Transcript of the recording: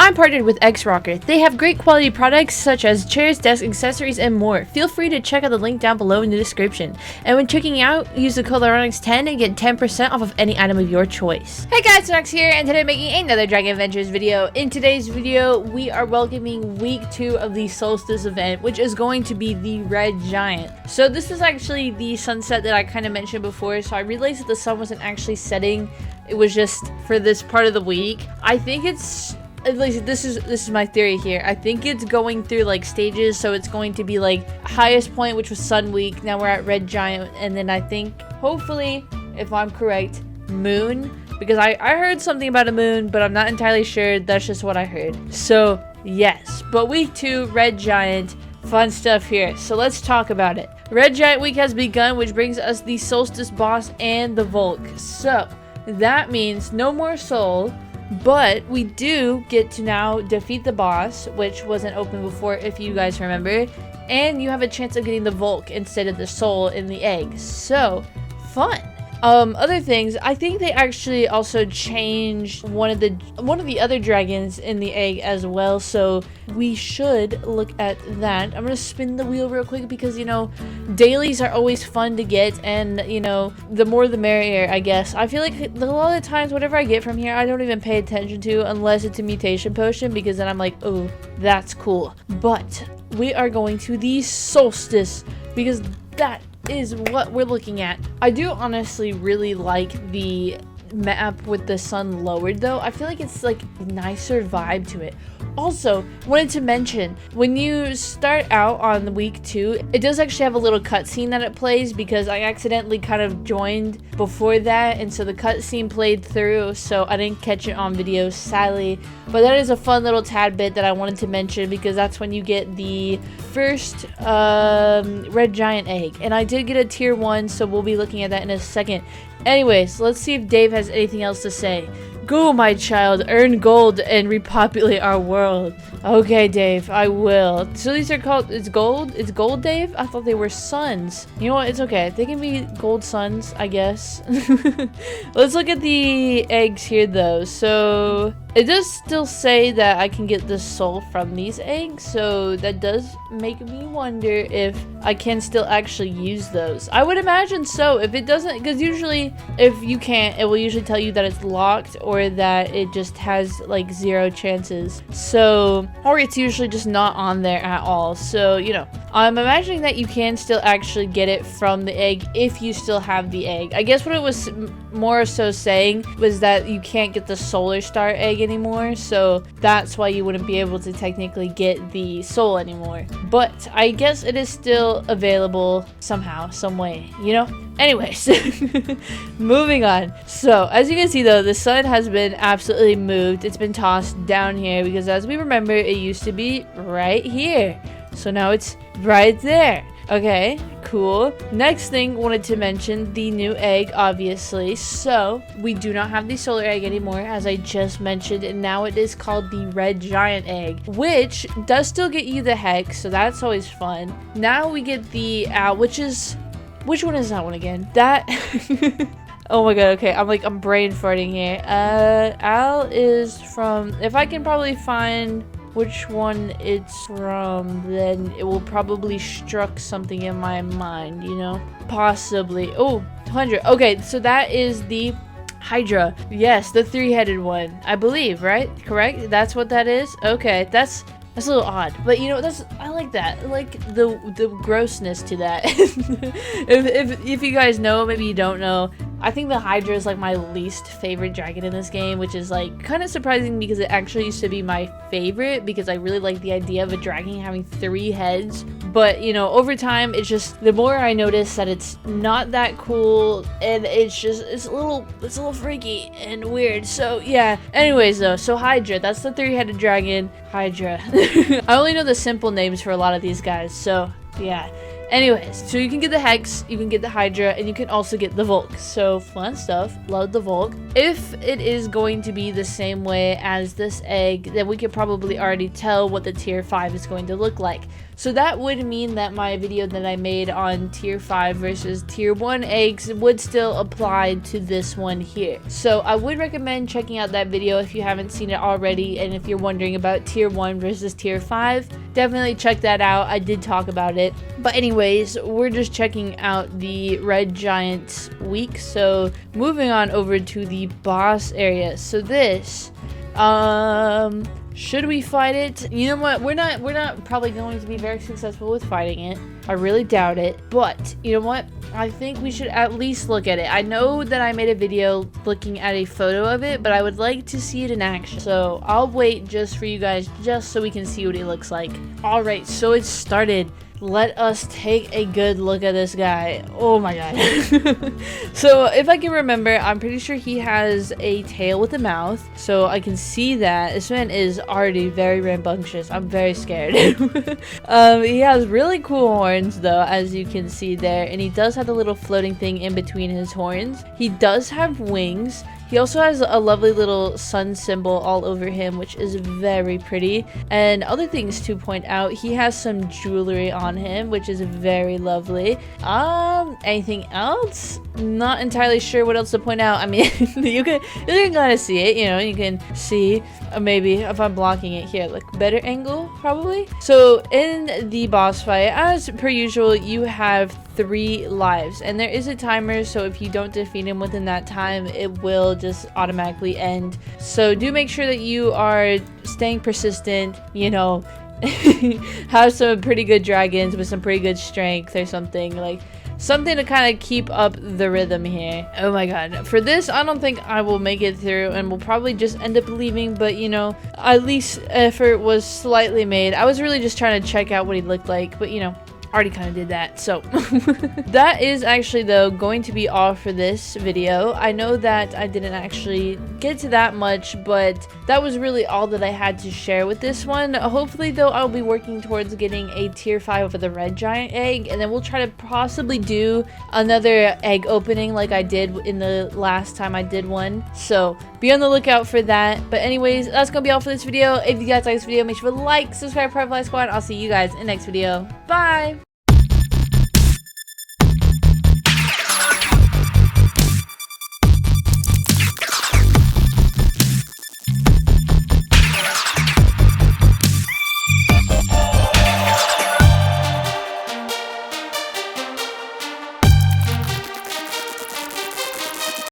I'm partnered with X-Rocker. They have great quality products such as chairs, desks, accessories, and more. Feel free to check out the link down below in the description. And when checking out, use the code Lyronyx10 and get 10% off of any item of your choice. Hey guys, Lyronyx here, and today I'm making another Dragon Adventures video. In today's video, we are welcoming week 2 of the Solstice event, which is going to be the Red Giant. So this is actually the sunset that I kind of mentioned before, so I realized that the sun wasn't actually setting. It was just for this part of the week. I think it's, at least this is my theory here. I think it's going through like stages, so it's going to be like highest point, which was Sun Week. Now we're at Red Giant, and then I think, hopefully, if I'm correct, Moon, because I heard something about a moon, but I'm not entirely sure. That's just what I heard. So yes, but week 2, Red Giant, fun stuff here. So let's talk about it. Red Giant week has begun, which brings us the Solstice boss and the Volk. So that means no more soul. But we do get to now defeat the boss, which wasn't open before, if you guys remember. And you have a chance of getting the Volk instead of the soul in the egg. So, fun. Other things, I think they actually also changed one of the other dragons in the egg as well, so we should look at that. I'm gonna spin the wheel real quick because, you know, dailies are always fun to get, and, you know, the more the merrier, I guess. I feel like a lot of the times, whatever I get from here, I don't even pay attention to unless it's a mutation potion, because then I'm like, oh, that's cool. But we are going to the Solstice because that is what we're looking at. I do honestly really like the map with the sun lowered though. I feel like it's like a nicer vibe to it. Also, wanted to mention, when you start out on week 2, it does actually have a little cutscene that it plays, because I accidentally kind of joined before that, and so the cutscene played through, so I didn't catch it on video, sadly. But that is a fun little tad bit that I wanted to mention, because that's when you get the first Red Giant egg. And I did get a tier 1, so we'll be looking at that in a second. Anyways, let's see if Dave has anything else to say. Go, my child, earn gold and repopulate our world. Okay, Dave, I will. So these are called, it's gold? It's gold, Dave? I thought they were suns. You know what? It's okay. They can be gold suns, I guess. Let's look at the eggs here, though. So it does still say that I can get the soul from these eggs, so that does make me wonder if I can still actually use those. I would imagine so. If it doesn't, because usually if you can't, it will usually tell you that it's locked, or that it just has like 0 chances. So, or it's usually just not on there at all. So, you know, I'm imagining that you can still actually get it from the egg if you still have the egg. I guess what it was more so saying was that you can't get the solar star egg anymore, so that's why you wouldn't be able to technically get the soul anymore. But I guess it is still available somehow, some way, you know? Anyways, moving on. So, as you can see though, the sun has been absolutely moved. It's been tossed down here because, as we remember, it used to be right here. So now it's right there. Okay, cool. Next thing, wanted to mention the new egg, obviously. So, we do not have the solar egg anymore, as I just mentioned, and now it is called the Red Giant egg, which does still get you the hex, so that's always fun. Now we get the owl, which one is that one again? That oh my god, okay, I'm brain farting here. Al is from, if I can probably find which one it's from, then it will probably struck something in my mind, you know? Possibly. Oh, 100. Okay, so that is the Hydra. Yes, the 3-headed one, I believe, right? Correct? That's what that is? Okay, that's a little odd, but you know, I like that. I like the grossness to that. if you guys know, maybe you don't know, I think the Hydra is like my least favorite dragon in this game, which is like kind of surprising because it actually used to be my favorite, because I really like the idea of a dragon having 3 heads. But you know, over time, it's just, the more I notice that it's not that cool, and it's a little freaky and weird. So yeah, anyways though, so Hydra, that's the 3-headed dragon, Hydra. I only know the simple names for a lot of these guys, so yeah. Anyways, so you can get the Hex, you can get the Hydra, and you can also get the Volk. So fun stuff. Love the Volk. If it is going to be the same way as this egg, then we could probably already tell what the tier 5 is going to look like. So that would mean that my video that I made on tier 5 versus tier 1 eggs would still apply to this one here. So I would recommend checking out that video if you haven't seen it already, and if you're wondering about tier 1 versus tier 5, definitely check that out. I did talk about it. But anyways, we're just checking out the red giant week. So moving on over to the boss area. So this, should we fight it? You know what? We're not probably going to be very successful with fighting it. I really doubt it. But you know what? I think we should at least look at it. I know that I made a video looking at a photo of it, but I would like to see it in action. So I'll wait just for you guys, just so we can see what he looks like. All right, so it started. Let us take a good look at this guy. Oh my god. So if I can remember, I'm pretty sure he has a tail with a mouth. So I can see that. This man is already very rambunctious. I'm very scared. He has really cool horns though, as you can see there. And he does have the little floating thing in between his horns. He does have wings. He also has a lovely little sun symbol all over him, which is very pretty. And other things to point out, he has some jewelry on him, which is very lovely. Anything else? Not entirely sure what else to point out. I mean, you can kind of see it, you know, you can see maybe if I'm blocking it here, like better angle probably. So in the boss fight, as per usual, you have 3 lives, and there is a timer, so if you don't defeat him within that time, it will just automatically end. So do make sure that you are staying persistent, you know, have some pretty good dragons with some pretty good strength or something, like something to kind of keep up the rhythm here. Oh my god, for this I don't think I will make it through, and we'll probably just end up leaving, but you know, at least effort was slightly made. I was really just trying to check out what he looked like, but you know, already kind of did that. So that is actually though going to be all for this video. I know that I didn't actually get to that much, but that was really all that I had to share with this one. Hopefully though, I'll be working towards getting a tier 5 for the red giant egg, and then we'll try to possibly do another egg opening like I did in the last time I did one. So be on the lookout for that. But anyways, that's gonna be all for this video. If you guys like this video, make sure to like, subscribe, Private Squad. I'll see you guys in the next video. Bye.